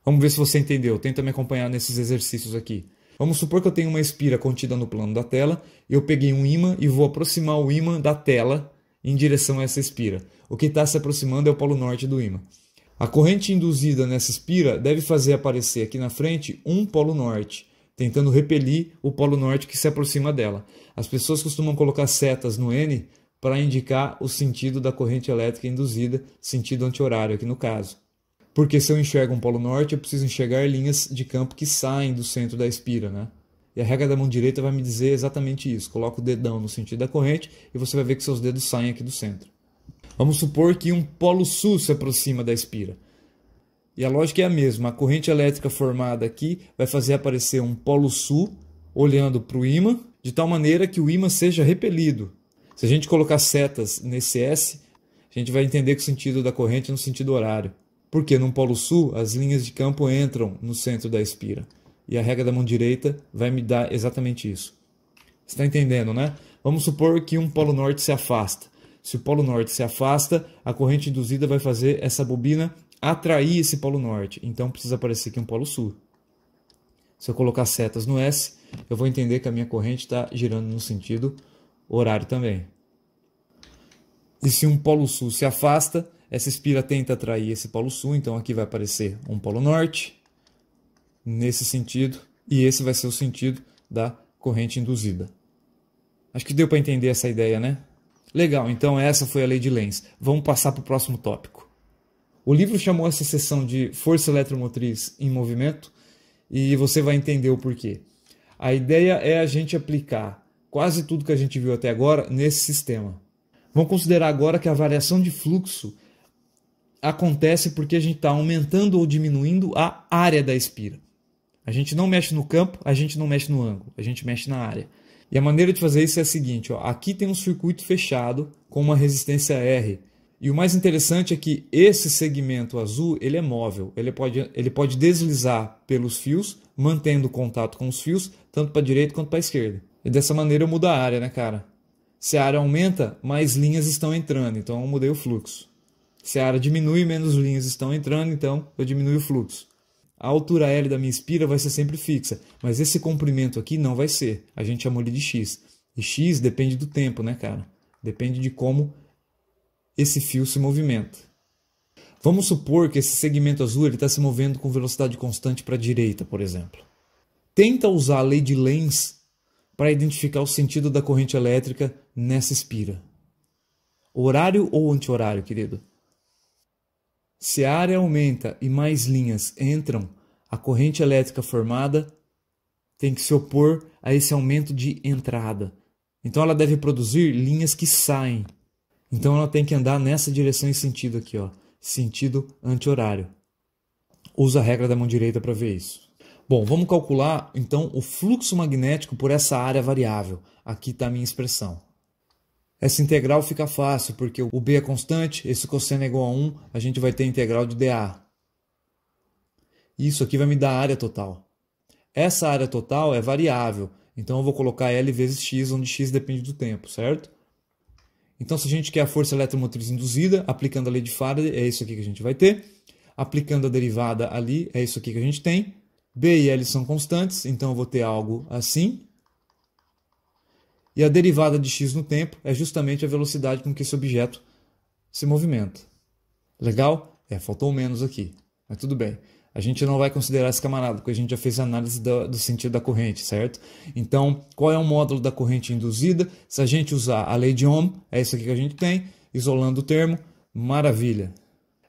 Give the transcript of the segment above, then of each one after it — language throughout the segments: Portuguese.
Vamos ver se você entendeu. Tenta me acompanhar nesses exercícios aqui. Vamos supor que eu tenho uma espira contida no plano da tela. Eu peguei um ímã e vou aproximar o ímã da tela em direção a essa espira. O que está se aproximando é o polo norte do ímã. A corrente induzida nessa espira deve fazer aparecer aqui na frente um polo norte, tentando repelir o polo norte que se aproxima dela. As pessoas costumam colocar setas no N para indicar o sentido da corrente elétrica induzida, sentido anti-horário aqui no caso. Porque se eu enxergo um polo norte, eu preciso enxergar linhas de campo que saem do centro da espira, né? E a regra da mão direita vai me dizer exatamente isso. Coloca o dedão no sentido da corrente e você vai ver que seus dedos saem aqui do centro. Vamos supor que um polo sul se aproxima da espira. E a lógica é a mesma. A corrente elétrica formada aqui vai fazer aparecer um polo sul olhando para o ímã, de tal maneira que o ímã seja repelido. Se a gente colocar setas nesse S, a gente vai entender que o sentido da corrente é no sentido horário. Porque no polo sul as linhas de campo entram no centro da espira. E a regra da mão direita vai me dar exatamente isso. Você está entendendo, né? Vamos supor que um polo norte se afasta. Se o polo norte se afasta, a corrente induzida vai fazer essa bobina atrair esse polo norte. Então precisa aparecer aqui um polo sul. Se eu colocar setas no S, eu vou entender que a minha corrente está girando no sentido horário também. E se um polo sul se afasta, essa espira tenta atrair esse polo sul, então aqui vai aparecer um polo norte, nesse sentido, e esse vai ser o sentido da corrente induzida. Acho que deu para entender essa ideia, né? Legal, então essa foi a lei de Lenz. Vamos passar para o próximo tópico. O livro chamou essa seção de força eletromotriz em movimento, e você vai entender o porquê. A ideia é a gente aplicar quase tudo que a gente viu até agora nesse sistema. Vamos considerar agora que a variação de fluxo acontece porque a gente está aumentando ou diminuindo a área da espira. A gente não mexe no campo, a gente não mexe no ângulo, a gente mexe na área. E a maneira de fazer isso é a seguinte, ó, aqui tem um circuito fechado com uma resistência R. E o mais interessante é que esse segmento azul ele é móvel, ele pode deslizar pelos fios, mantendo contato com os fios, tanto para a direita quanto para a esquerda. E dessa maneira eu mudo a área, né, cara? Se a área aumenta, mais linhas estão entrando, então eu mudei o fluxo. Se a área diminui, menos linhas estão entrando, então eu diminuo o fluxo. A altura L da minha espira vai ser sempre fixa, mas esse comprimento aqui não vai ser. A gente chamou ele de X. E X depende do tempo, né, cara? Depende de como esse fio se movimenta. Vamos supor que esse segmento azul está se movendo com velocidade constante para a direita, por exemplo. Tenta usar a lei de Lenz para identificar o sentido da corrente elétrica nessa espira. Horário ou anti-horário, querido? Se a área aumenta e mais linhas entram, a corrente elétrica formada tem que se opor a esse aumento de entrada. Então ela deve produzir linhas que saem. Então ela tem que andar nessa direção e sentido aqui, ó, sentido anti-horário. Usa a regra da mão direita para ver isso. Bom, vamos calcular então o fluxo magnético por essa área variável. Aqui está a minha expressão. Essa integral fica fácil, porque o B é constante, esse cosseno é igual a 1, a gente vai ter a integral de dA. Isso aqui vai me dar a área total. Essa área total é variável, então eu vou colocar L vezes X, onde X depende do tempo, certo? Então se a gente quer a força eletromotriz induzida, aplicando a lei de Faraday, é isso aqui que a gente vai ter. Aplicando a derivada ali, é isso aqui que a gente tem. B e L são constantes, então eu vou ter algo assim. E a derivada de x no tempo é justamente a velocidade com que esse objeto se movimenta. Legal? Faltou menos aqui, mas tudo bem. A gente não vai considerar esse camarada, porque a gente já fez a análise do sentido da corrente, certo? Então, qual é o módulo da corrente induzida? Se a gente usar a lei de Ohm, é isso aqui que a gente tem, isolando o termo, maravilha.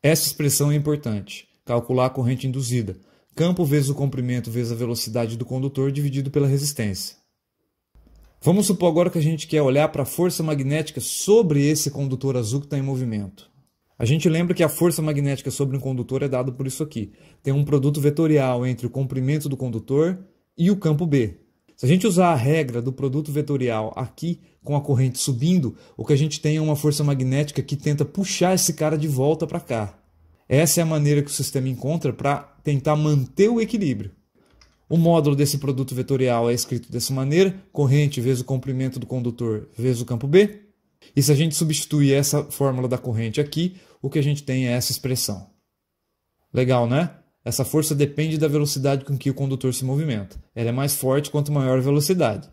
Essa expressão é importante, calcular a corrente induzida. Campo vezes o comprimento vezes a velocidade do condutor dividido pela resistência. Vamos supor agora que a gente quer olhar para a força magnética sobre esse condutor azul que está em movimento. A gente lembra que a força magnética sobre um condutor é dada por isso aqui. Tem um produto vetorial entre o comprimento do condutor e o campo B. Se a gente usar a regra do produto vetorial aqui, com a corrente subindo, o que a gente tem é uma força magnética que tenta puxar esse cara de volta para cá. Essa é a maneira que o sistema encontra para tentar manter o equilíbrio. O módulo desse produto vetorial é escrito dessa maneira, corrente vezes o comprimento do condutor vezes o campo B. E se a gente substituir essa fórmula da corrente aqui, o que a gente tem é essa expressão. Legal, né? Essa força depende da velocidade com que o condutor se movimenta. Ela é mais forte quanto maior a velocidade.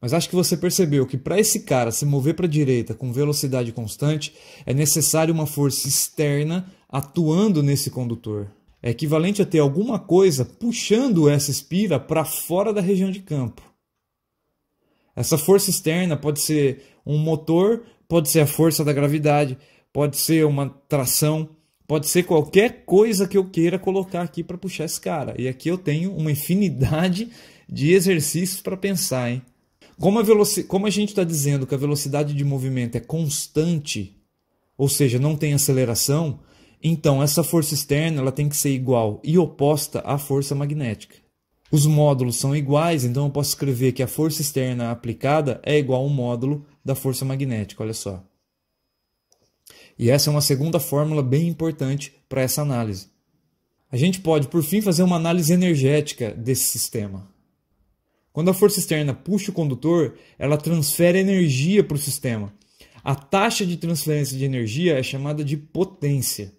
Mas acho que você percebeu que para esse cara se mover para a direita com velocidade constante, é necessário uma força externa atuando nesse condutor. É equivalente a ter alguma coisa puxando essa espira para fora da região de campo. Essa força externa pode ser um motor, pode ser a força da gravidade, pode ser uma tração, pode ser qualquer coisa que eu queira colocar aqui para puxar esse cara. E aqui eu tenho uma infinidade de exercícios para pensar, hein? Como a gente está dizendo que a velocidade de movimento é constante, ou seja, não tem aceleração, então essa força externa ela tem que ser igual e oposta à força magnética. Os módulos são iguais, então eu posso escrever que a força externa aplicada é igual ao módulo da força magnética, olha só. E essa é uma segunda fórmula bem importante para essa análise. A gente pode, por fim, fazer uma análise energética desse sistema. Quando a força externa puxa o condutor, ela transfere energia para o sistema. A taxa de transferência de energia é chamada de potência.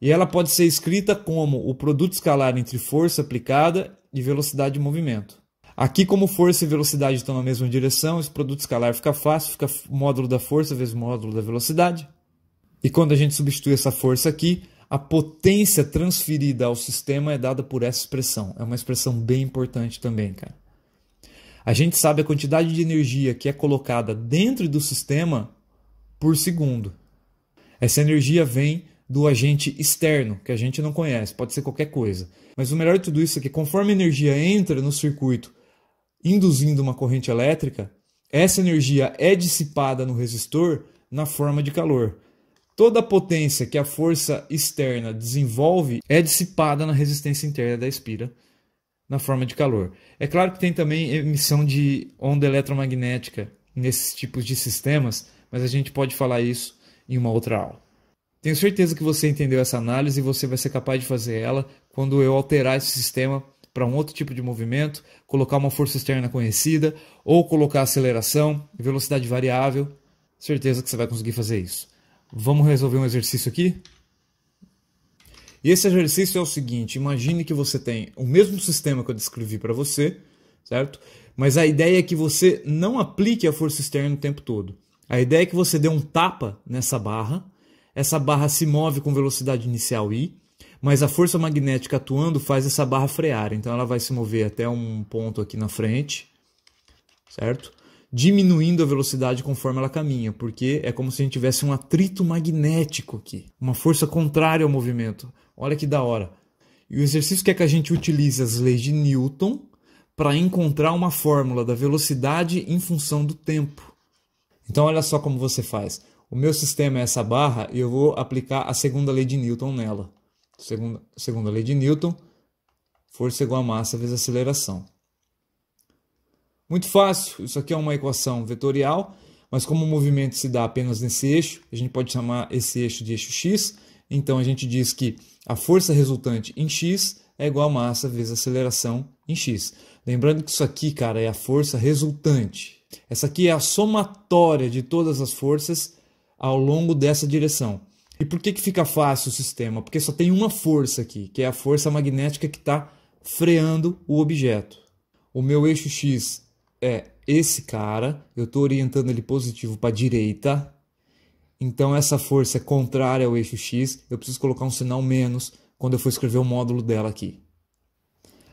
E ela pode ser escrita como o produto escalar entre força aplicada e velocidade de movimento. Aqui, como força e velocidade estão na mesma direção, esse produto escalar fica fácil, fica módulo da força vezes módulo da velocidade. E quando a gente substitui essa força aqui, a potência transferida ao sistema é dada por essa expressão. É uma expressão bem importante também, cara. A gente sabe a quantidade de energia que é colocada dentro do sistema por segundo. Essa energia vem do agente externo, que a gente não conhece, pode ser qualquer coisa. Mas o melhor de tudo isso é que conforme a energia entra no circuito, induzindo uma corrente elétrica, essa energia é dissipada no resistor na forma de calor. Toda a potência que a força externa desenvolve é dissipada na resistência interna da espira, na forma de calor. É claro que tem também emissão de onda eletromagnética nesses tipos de sistemas, mas a gente pode falar isso em uma outra aula. Tenho certeza que você entendeu essa análise e você vai ser capaz de fazer ela quando eu alterar esse sistema para um outro tipo de movimento, colocar uma força externa conhecida ou colocar aceleração, velocidade variável. Certeza que você vai conseguir fazer isso. Vamos resolver um exercício aqui? E esse exercício é o seguinte, imagine que você tem o mesmo sistema que eu descrevi para você, certo? Mas a ideia é que você não aplique a força externa o tempo todo. A ideia é que você dê um tapa nessa barra, essa barra se move com velocidade inicial I, mas a força magnética atuando faz essa barra frear. Então ela vai se mover até um ponto aqui na frente, certo? Diminuindo a velocidade conforme ela caminha, porque é como se a gente tivesse um atrito magnético aqui, uma força contrária ao movimento. Olha que da hora. E o exercício quer que a gente utilize as leis de Newton para encontrar uma fórmula da velocidade em função do tempo. Então olha só como você faz. O meu sistema é essa barra e eu vou aplicar a segunda lei de Newton nela. Segunda lei de Newton, força igual a massa vezes aceleração. Muito fácil, isso aqui é uma equação vetorial, mas como o movimento se dá apenas nesse eixo, a gente pode chamar esse eixo de eixo x, então a gente diz que a força resultante em x é igual a massa vezes aceleração em x. Lembrando que isso aqui, cara, é a força resultante. Essa aqui é a somatória de todas as forças ao longo dessa direção. E por que fica fácil o sistema? Porque só tem uma força aqui, que é a força magnética que está freando o objeto. O meu eixo x é esse cara, eu estou orientando ele positivo para a direita, então essa força é contrária ao eixo x, eu preciso colocar um sinal menos quando eu for escrever o módulo dela aqui.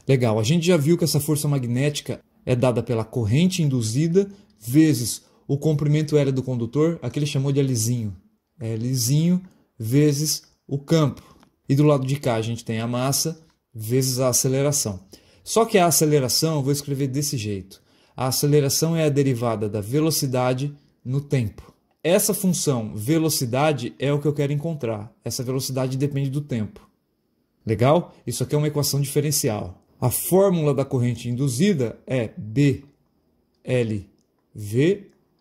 Legal, a gente já viu que essa força magnética é dada pela corrente induzida vezes o comprimento L do condutor, aqui ele chamou de Lzinho. É Lzinho vezes o campo. E do lado de cá a gente tem a massa vezes a aceleração. Só que a aceleração eu vou escrever desse jeito. A aceleração é a derivada da velocidade no tempo. Essa função velocidade é o que eu quero encontrar. Essa velocidade depende do tempo. Legal? Isso aqui é uma equação diferencial. A fórmula da corrente induzida é BLV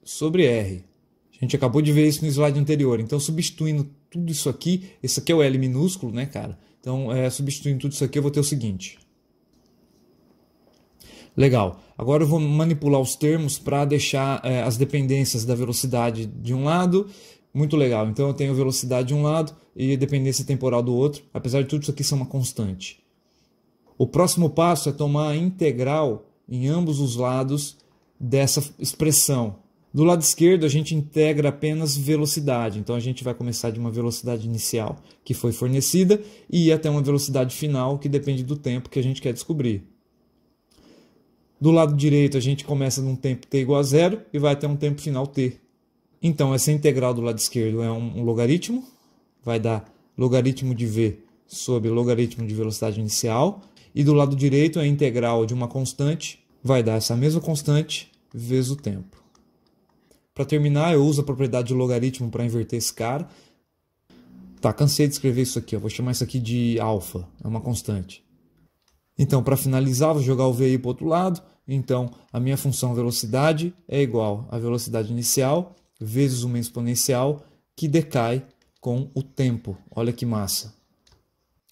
sobre R. A gente acabou de ver isso no slide anterior. Então, substituindo tudo isso aqui, esse aqui é o L minúsculo, né, cara? Então, substituindo tudo isso aqui, eu vou ter o seguinte. Legal. Agora eu vou manipular os termos para deixar as dependências da velocidade de um lado. Muito legal. Então eu tenho velocidade de um lado e dependência temporal do outro. Apesar de tudo isso aqui ser uma constante. O próximo passo é tomar a integral em ambos os lados dessa expressão. Do lado esquerdo, a gente integra apenas velocidade. Então, a gente vai começar de uma velocidade inicial que foi fornecida e ir até uma velocidade final que depende do tempo que a gente quer descobrir. Do lado direito, a gente começa num tempo t igual a 0 e vai até um tempo final t. Então, essa integral do lado esquerdo é um logaritmo. Vai dar logaritmo de v sobre logaritmo de velocidade inicial. E do lado direito, a integral de uma constante vai dar essa mesma constante vezes o tempo. Para terminar, eu uso a propriedade de logaritmo para inverter esse cara. Tá, cansei de escrever isso aqui. Vou chamar isso aqui de alfa. É uma constante. Então, para finalizar, vou jogar o v aí para o outro lado. Então, a minha função velocidade é igual à velocidade inicial vezes uma exponencial que decai com o tempo. Olha que massa.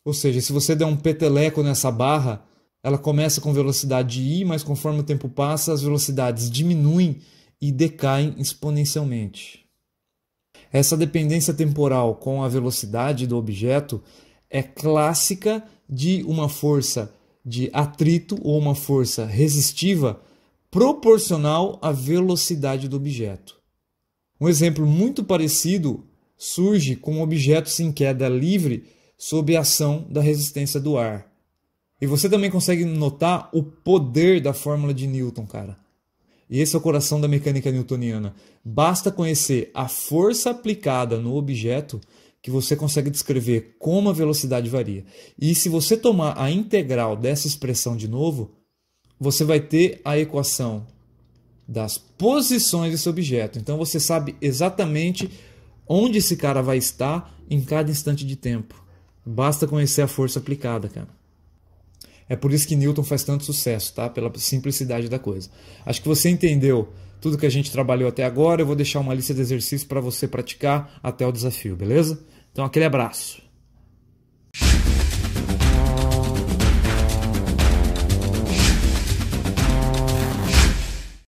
Ou seja, se você der um peteleco nessa barra, ela começa com velocidade i, mas conforme o tempo passa, as velocidades diminuem e decaem exponencialmente. Essa dependência temporal com a velocidade do objeto é clássica de uma força de atrito ou uma força resistiva proporcional à velocidade do objeto. Um exemplo muito parecido surge com objetos em queda livre sob a ação da resistência do ar. E você também consegue notar o poder da fórmula de Newton, cara. E esse é o coração da mecânica newtoniana. Basta conhecer a força aplicada no objeto que você consegue descrever como a velocidade varia. E se você tomar a integral dessa expressão de novo, você vai ter a equação das posições desse objeto. Então você sabe exatamente onde esse cara vai estar em cada instante de tempo. Basta conhecer a força aplicada, cara. É por isso que Newton faz tanto sucesso, tá? Pela simplicidade da coisa. Acho que você entendeu tudo que a gente trabalhou até agora. Eu vou deixar uma lista de exercícios para você praticar até o desafio, beleza? Então, aquele abraço.